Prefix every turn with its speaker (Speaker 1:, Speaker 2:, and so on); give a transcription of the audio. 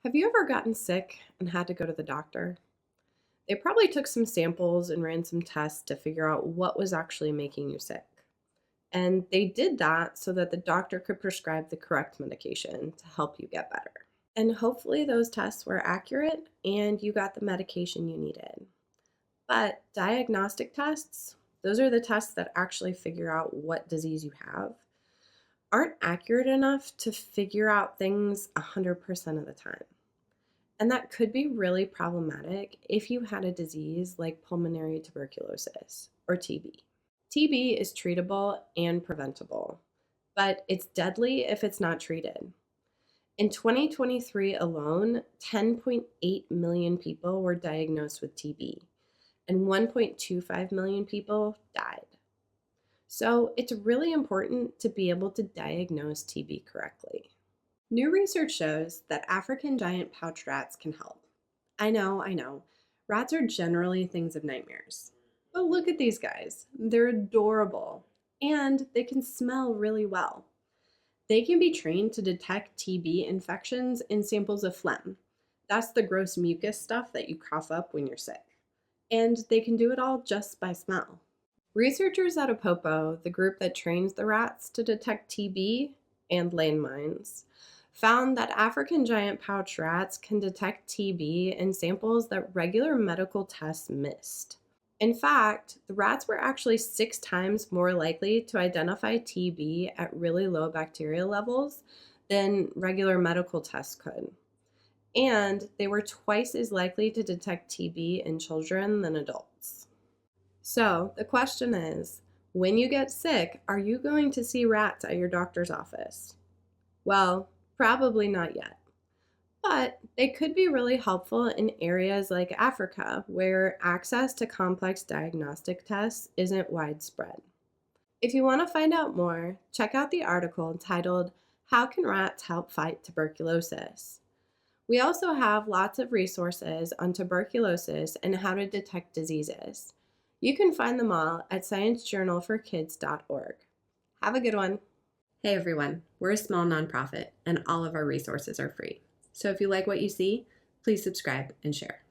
Speaker 1: Have you ever gotten sick and had to go to the doctor? They probably took some samples and ran some tests to figure out what was actually making you sick. And they did that so that the doctor could prescribe the correct medication to help you get better. And hopefully, those tests were accurate and you got the medication you needed. But diagnostic tests, those are the tests that actually figure out what disease you have, aren't accurate enough to figure out things 100% of the time. And that could be really problematic if you had a disease like pulmonary tuberculosis or TB. TB is treatable and preventable, but it's deadly if it's not treated. In 2023 alone, 10.8 million people were diagnosed with TB, and 1.25 million people died. So it's really important to be able to diagnose TB correctly. New research shows that African giant pouched rats can help. I know. Rats are generally things of nightmares. But look at these guys. They're adorable. And they can smell really well. They can be trained to detect TB infections in samples of phlegm. That's the gross mucus stuff that you cough up when you're sick. And they can do it all just by smell. Researchers at Apopo, the group that trains the rats to detect TB and landmines, found that African giant pouched rats can detect TB in samples that regular medical tests missed. In fact, the rats were actually 6 times more likely to identify TB at really low bacterial levels than regular medical tests could. And they were twice as likely to detect TB in children than adults. So the question is, when you get sick, are you going to see rats at your doctor's office? Well, probably not yet. But they could be really helpful in areas like Africa, where access to complex diagnostic tests isn't widespread. If you want to find out more, check out the article titled, "How Can Rats Help Fight Tuberculosis?" We also have lots of resources on tuberculosis and how to detect diseases. You can find them all at sciencejournalforkids.org. Have a good one. Hey everyone, we're a small nonprofit and all of our resources are free. So if you like what you see, please subscribe and share.